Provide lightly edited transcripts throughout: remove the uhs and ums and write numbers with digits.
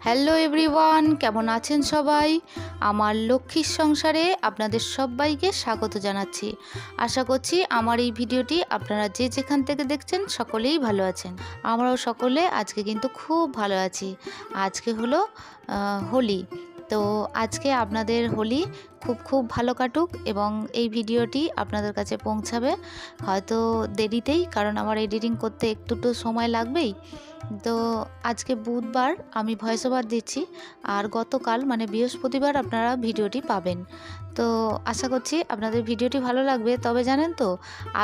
Hello everyone, কেমন আছেন সবাই? আমার লক্ষ্মীর সংসারে আপনাদের সবাইকে স্বাগত জানাচ্ছি। আশা করছি আমার এই ভিডিওটি আপনারা যে যেখান থেকে দেখছেন সকলেই ভালো আছেন। আমরাও সকলে আজকে কিন্তু খুব ভালো আছি। আজকে হলো হোলি। তো আজকে আপনাদের হোলি খুব ভালো কাটুক এবং এই ভিডিওটি আপনাদের কাছে পৌঁছাবে হয়তো দেরিতেই, কারণ আমার এডিটিং করতে একটু তো সময় লাগবেই। তো আজকে বুধবার আমি ভয়েস ওভার দিচ্ছি, আর গতকাল মানে বৃহস্পতিবার আপনারা ভিডিওটি পাবেন। তো আশা করছি আপনাদের ভিডিওটি ভালো লাগবে। তবে জানেন তো,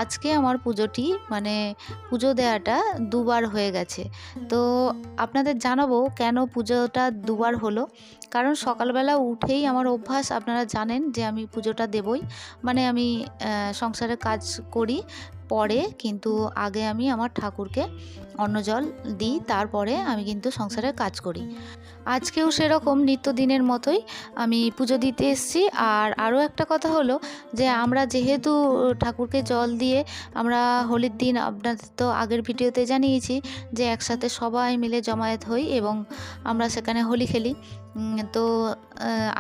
আজকে আমার পুজোটি মানে পুজো দেওয়াটা দুবার হয়ে গেছে। তো আপনাদের জানাবো কেন পুজোটা দুবার হলো। কারণ সকালবেলা উঠেই আমার অভ্যাস, আপনারা জানেন যে আমি পুজোটা দেবই, মানে আমি সংসারে কাজ করি পরে, কিন্তু আগে আমি আমার ঠাকুরকে অন্ন জল দিই, তারপরে আমি কিন্তু সংসারের কাজ করি। আজকেও সেরকম নিত্যদিনের মতোই আমি পুজো দিতে এসেছি। আর আরও একটা কথা হলো যে আমরা যেহেতু ঠাকুরকে জল দিয়ে আমরা হোলির দিন, আপনাদের তো আগের ভিডিওতে জানিয়েছি যে একসাথে সবাই মিলে জমায়েত হই এবং আমরা সেখানে হোলি খেলি। তো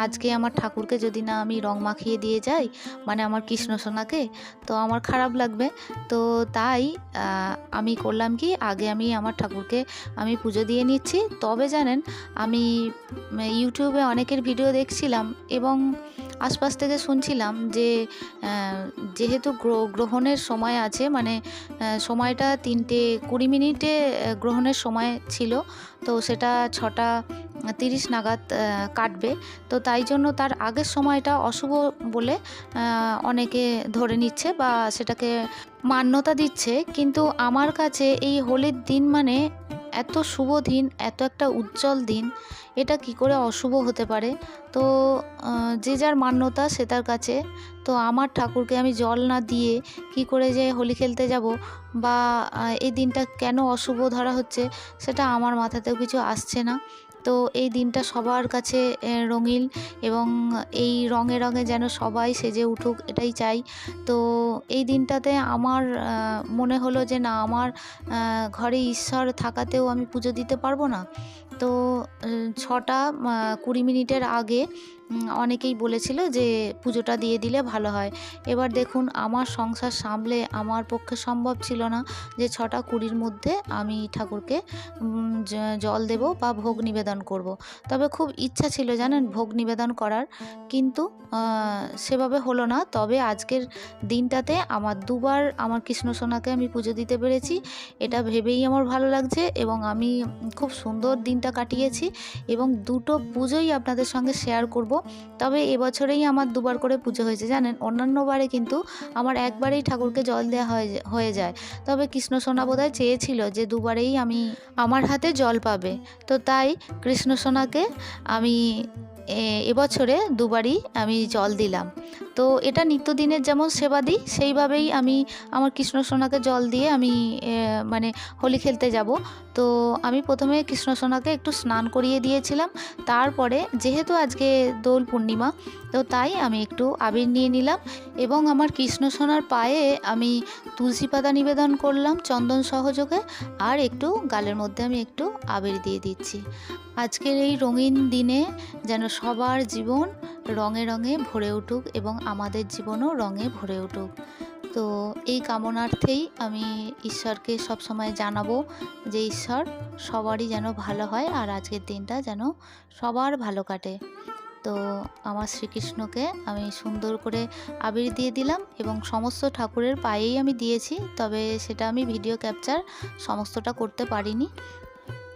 আজকে আমার ঠাকুরকে যদি না আমি রং মাখিয়ে দিয়ে যাই, মানে আমার কৃষ্ণ সোনাকে, তো আমার খারাপ লাগবে। তো তাই আমি করলাম কি, আগে আমি আমার ঠাকুরকে আমি পুজো দিয়ে নিচ্ছি। তবে জানেন, আমি ইউটিউবে অনেকের ভিডিও দেখছিলাম এবং আশপাশ থেকে শুনছিলাম যে যেহেতু গ্রহণের সময় আছে, মানে সময়টা 3:20 গ্রহণের সময় ছিল, তো সেটা 6:30 নাগাদ কাটবে। তো তাই জন্য তার আগের সময়টা অশুভ বলে অনেকে ধরে নিচ্ছে বা সেটাকে মান্যতা দিচ্ছে। কিন্তু আমার কাছে এই হোলির দিন মানে এত শুভ দিন, এত একটা উজ্জ্বল দিন, এটা কি করে অশুভ হতে পারে? তো যে যার মান্যতা সে তার কাছে। তো আমার ঠাকুরকে আমি জল না দিয়ে কি করে যে হোলি খেলতে যাব, বা এই দিনটা কেন অশুভ ধরা হচ্ছে, সেটা আমার মাথাতেও কিছু আসছে না। তো এই দিনটা সবার কাছে রঙিন এবং এই রঙে রঙে যেন সবাই সেজে উঠুক, এটাই চাই। তো এই দিনটাতে আমার মনে হলো যে না, আমার ঘরে ঈশ্বর থাকাতেও আমি পুজো দিতে পারবো না। তো 6:20 আগে অনেকেই বলেছিল যে পুজোটা দিয়ে দিলে ভালো হয়। এবার দেখুন, আমার সংসার সামলে আমার পক্ষে সম্ভব ছিল না যে 6:20 মধ্যে আমি ঠাকুরকে জল দেব বা ভোগ নিবেদন করব। তবে খুব ইচ্ছা ছিল জানেন ভোগ নিবেদন করার, কিন্তু সেভাবে হলো না। তবে আজকের দিনটাতে আমার দুবার আমার কৃষ্ণ সোনাকে আমি পুজো দিতে পেরেছি, এটা ভেবেই আমার ভালো লাগছে এবং আমি খুব সুন্দর দিনটা কাটিয়েছি এবং দুটো পুজোই আপনাদের সঙ্গে শেয়ার করব। তবে এবছরেই আমার দুবার করে পুজো হয়েছে জানেন, অন্যান্য বারে কিন্তু আমার একবারেই ঠাকুরকে জল দেওয়া হয়ে যায়। তবে কৃষ্ণ সোনা বোধহয় চেয়েছিল যে দুবারেই আমি আমার হাতে জল পাবে, তো তাই কৃষ্ণ সোনাকে আমি এবছরে দুবারই আমি জল দিলাম। তো এটা নিত্যদিনের যেমন সেবা দিই, সেইভাবেই আমি আমার কৃষ্ণ সোনাকে জল দিয়ে আমি মানে হোলি খেলতে যাব। তো আমি প্রথমে কৃষ্ণ সোনাকে একটু স্নান করিয়ে দিয়েছিলাম। তারপরে যেহেতু আজকে দোল পূর্ণিমা, তো তাই আমি একটু আবির নিয়ে নিলাম এবং আমার কৃষ্ণ সোনার পায়ে আমি তুলসী পাতা নিবেদন করলাম চন্দন সহযোগে, আর একটু গালের মধ্যে আমি একটু আবির দিয়ে দিচ্ছি। আজকের এই রঙিন দিনে যেন সবার জীবন রঙে রঙে ভরে উঠুক এবং আমাদের জীবনও রঙে ভরে উঠুক। তো এই কামনার্থেই আমি ঈশ্বরকে সবসময় জানাবো যে ঈশ্বর সবারই যেন ভালো হয় আর আজকের দিনটা যেন সবার ভালো কাটে। তো আমার শ্রীকৃষ্ণকে আমি সুন্দর করে আবির দিয়ে দিলাম এবং সমস্ত ঠাকুরের পায়েই আমি দিয়েছি, তবে সেটা আমি ভিডিও ক্যাপচার সমস্তটা করতে পারিনি।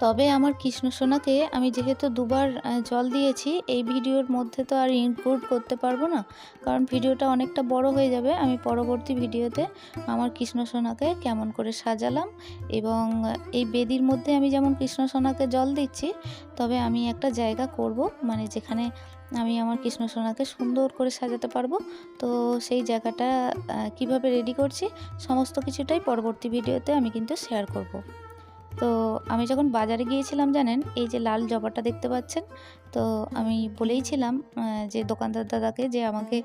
তবে আমার কৃষ্ণ সোনাকে আমি যেহেতু দুবার জল দিয়েছি, এই ভিডিওর মধ্যে তো আর ইনক্লুড করতে পারবো না, কারণ ভিডিওটা অনেকটা বড় হয়ে যাবে। আমি পরবর্তী ভিডিওতে আমার কৃষ্ণ সোনাকে কেমন করে সাজালাম এবং এই বেদির মধ্যে আমি যেমন কৃষ্ণ সোনাকে জল দিচ্ছি, তবে আমি একটা জায়গা করব মানে যেখানে আমি আমার কৃষ্ণ সোনাকে সুন্দর করে সাজাতে পারবো। তো সেই জায়গাটা কিভাবে রেডি করছি সমস্ত কিছুটাই পরবর্তী ভিডিওতে আমি কিন্তু শেয়ার করব। তো আমি যখন বাজারে গিয়েছিলাম জানেন, এই যে লাল জবাটা দেখতে পাচ্ছেন, তো আমি বলেইছিলাম যে দোকানদার দাদাকে যে আমাকে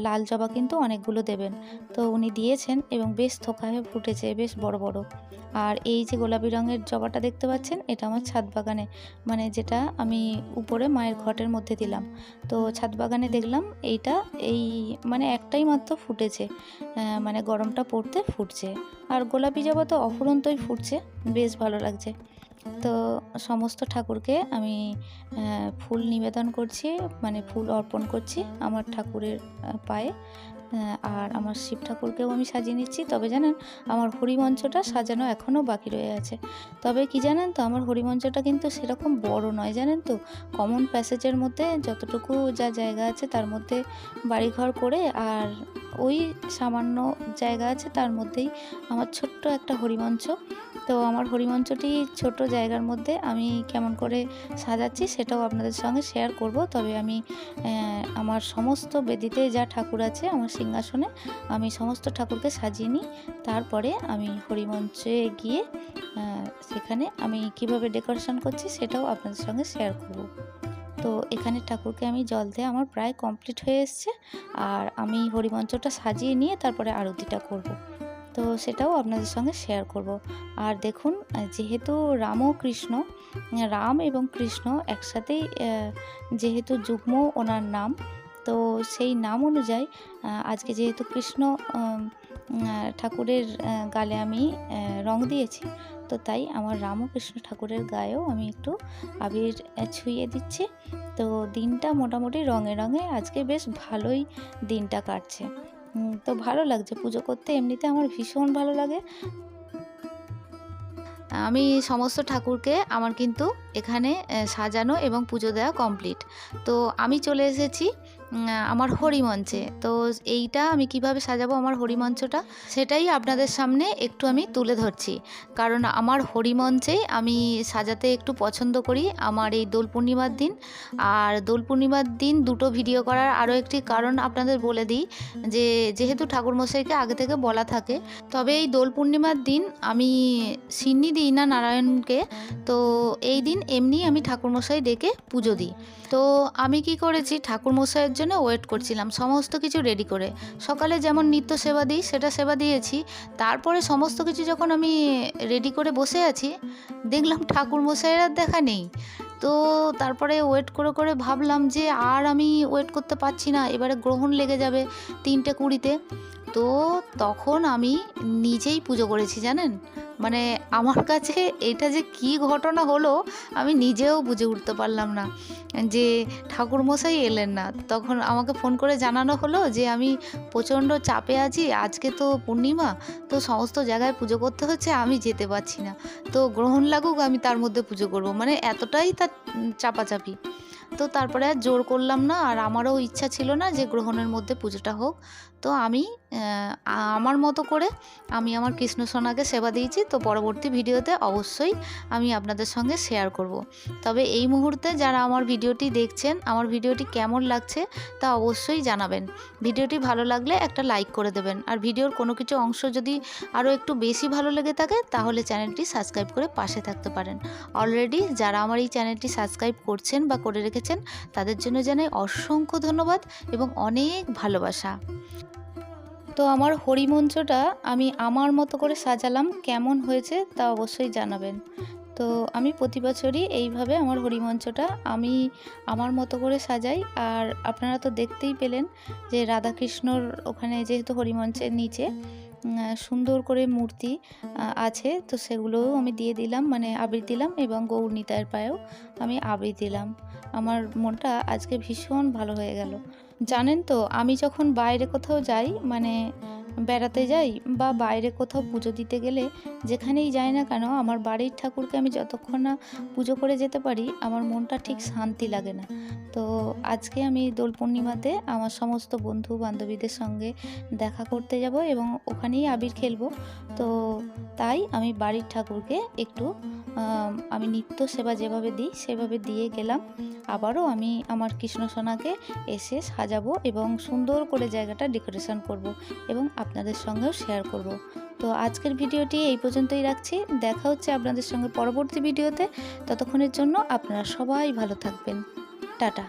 লাল জবা কিন্তু অনেকগুলো দেবেন। তো উনি দিয়েছেন এবং বেশ থোকা হয়ে ফুটেছে, বেশ বড় বড়। আর এই যে গোলাপি রঙের জবাটা দেখতে পাচ্ছেন, এটা আমার ছাদ বাগানে, মানে যেটা আমি উপরে মায়ের ঘটের মধ্যে দিলাম। তো ছাদ বাগানে দেখলাম এইটা এই মানে একটাই মাত্র ফুটেছে, মানে গরমটা পড়তে ফুটছে। আর গোলাপি জবা তো অফুরন্তই ফুটছে, বেশ ভালো লাগছে। তো সমস্ত ঠাকুরকে আমি ফুল নিবেদন করছি, মানে ফুল অর্পণ করছি আমার ঠাকুরের পায়ে। আর আমার শিব ঠাকুরকেও আমি সাজিয়ে নিচ্ছি। তবে জানেন, আমার হরিমঞ্চটা সাজানো এখনও বাকি রয়ে আছে। তবে কি জানেন তো, আমার হরিমঞ্চটা কিন্তু সেরকম বড় নয়, জানেন তো। কমন প্যাসেজের মধ্যে যতটুকু যা জায়গা আছে তার মধ্যে বাড়িঘর করে, আর ওই সামান্য জায়গা আছে তার মধ্যেই আমার ছোট্ট একটা হরিমঞ্চ। তো আমার হরিমঞ্চটি ছোট জায়গার মধ্যে আমি কেমন করে সাজাচ্ছি সেটাও আপনাদের সঙ্গে শেয়ার করব। তবে আমি আমার সমস্ত বেদিতে যা ঠাকুর আছে আমার সিংহাসনে, আমি সমস্ত ঠাকুরকে সাজিয়ে নিই। তারপরে আমি হরিমঞ্চে গিয়ে সেখানে আমি কিভাবে ডেকোরেশন করছি সেটাও আপনাদের সঙ্গে শেয়ার করব। তো এখানে ঠাকুরকে আমি জল দিয়ে আমার প্রায় কমপ্লিট হয়ে এসছে, আর আমি হরিমঞ্চটা সাজিয়ে নিয়ে তারপরে আরতিটা করব। তো সেটাও আপনাদের সঙ্গে শেয়ার করব। আর দেখুন, যেহেতু রাম ও কৃষ্ণ, রাম এবং কৃষ্ণ একসাথেই যেহেতু যুগ্ম ওনার নাম, তো সেই নাম অনুযায়ী আজকে যেহেতু কৃষ্ণ ঠাকুরের গালে আমি রং দিয়েছি, তো তাই আমার রাম ও কৃষ্ণ ঠাকুরের গায়েও আমি একটু আবির ছুঁয়ে দিচ্ছি। তো দিনটা মোটামুটি রঙে রঙে আজকে বেশ ভালোই দিনটা কাটছে। তো ভালো লাগছে পুজো করতে, এমনিতে আমার ভীষণ ভালো লাগে। আমি সমস্ত ঠাকুরকে আমার কিন্তু এখানে সাজানো এবং পুজো দেওয়া কমপ্লিট। তো আমি চলে এসেছি আমার হরিমঞ্চে। তো এইটা আমি কিভাবে সাজাবো আমার হরিমঞ্চটা, সেটাই আপনাদের সামনে একটু আমি তুলে ধরছি। কারণ আমার হরিমঞ্চেই আমি সাজাতে একটু পছন্দ করি আমার এই দোল পূর্ণিমার দিন। আর দোল পূর্ণিমার দিন দুটো ভিডিও করার আরও একটি কারণ আপনাদের বলে দিই, যে যেহেতু ঠাকুরমশাইকে আগে থেকে বলা থাকে, তবে এই দোল পূর্ণিমার দিন আমি সিন্নি দিই না নারায়ণকে। তো এই দিন এমনি আমি ঠাকুরমশাই ডেকে পুজো দিই। তো আমি কি করেছি, ঠাকুরমশাইয়ের জন্য ওয়েট করছিলাম সমস্ত কিছু রেডি করে। সকালে যেমন নিত্য সেবা দিই সেটা সেবা দিয়েছি, তারপরে সমস্ত কিছু যখন আমি রেডি করে বসে আছি, দেখলাম ঠাকুরমশাইয়ের আর দেখা নেই। তো তারপরে ওয়েট করে করে ভাবলাম যে আর আমি ওয়েট করতে পারছি না, এবারে গ্রহণ লেগে যাবে 3:20-তে। তো তখন আমি নিজেই পুজো করেছি, জানেন। মানে আমার কাছে এটা যে কী ঘটনা হলো আমি নিজেও বুঝে উঠতে পারলাম না, যে ঠাকুরমশাই এলেন না। তখন আমাকে ফোন করে জানানো হলো যে আমি প্রচণ্ড চাপে আছি, আজকে তো পূর্ণিমা, তো সমস্ত জায়গায় পুজো করতে হচ্ছে, আমি যেতে পারছি না। তো গ্রহণ লাগুক, আমি তার মধ্যে পুজো করব, মানে এতটাই তার চাপাচাপি। তো তারপরে আর জোর করলাম না, আর আমারও ইচ্ছা ছিল না যে গ্রহণের মধ্যে পুজোটা হোক। তো আমি আমার মতো করে আমি আমার কৃষ্ণ সোনাকে সেবা দিয়েছি। তো পরবর্তী ভিডিওতে অবশ্যই আমি আপনাদের সঙ্গে শেয়ার করব। তবে এই মুহূর্তে যারা আমার ভিডিওটি দেখছেন, আমার ভিডিওটি কেমন লাগছে তা অবশ্যই জানাবেন। ভিডিওটি ভালো লাগলে একটা লাইক করে দেবেন, আর ভিডিওর কোনো কিছু অংশ যদি আরও একটু বেশি ভালো লেগে থাকে তাহলে চ্যানেলটি সাবস্ক্রাইব করে পাশে থাকতে পারেন। অলরেডি যারা আমার এই চ্যানেলটি সাবস্ক্রাইব করছেন বা করে রেখেছেন তাদের জন্য জানাই অসংখ্য ধন্যবাদ এবং অনেক ভালোবাসা। তো আমার হরিমঞ্চটা আমি আমার মতো করে সাজালাম, কেমন হয়েছে তা অবশ্যই জানাবেন। তো আমি প্রতি বছরই এইভাবে আমার হরিমঞ্চটা আমি আমার মতো করে সাজাই। আর আপনারা তো দেখতেই পেলেন যে রাধাকৃষ্ণর ওখানে যেহেতু হরিমঞ্চের নিচে সুন্দর করে মূর্তি আছে, তো সেগুলোও আমি দিয়ে দিলাম, মানে আবির দিলাম, এবং গৌরনিতাইয়ের পায়েও আমি আবির দিলাম। আমার মনটা আজকে ভীষণ ভালো হয়ে গেল। জানেন তো, আমি যখন বাইরে কোথাও যাই, মানে বেড়াতে যাই বা বাইরে কোথাও পুজো দিতে গেলে, যেখানেই যাই না কেন, আমার বাড়ির ঠাকুরকে আমি যতক্ষণ না পুজো করে যেতে পারি আমার মনটা ঠিক শান্তি লাগে না। তো আজকে আমি দোল পূর্ণিমাতে আমার সমস্ত বন্ধু বান্ধবীদের সঙ্গে দেখা করতে যাব এবং ওখানেই আবির খেলবো। তো তাই আমি বাড়ির ঠাকুরকে একটু আমি নিত্য সেবা যেভাবে দিই সেভাবে দিয়ে গেলাম। আবারও আমি আমার কৃষ্ণ সোনাকে এসে সাজাবো এবং সুন্দর করে জায়গাটা ডেকোরেশন করব এবং আপনাদের সঙ্গেও শেয়ার করব। তো আজকের ভিডিওটি এই পর্যন্তই রাখছি। দেখা হচ্ছে আপনাদের সঙ্গে পরবর্তী ভিডিওতে। ততক্ষণের জন্য আপনারা সবাই ভালো থাকবেন। টাটা।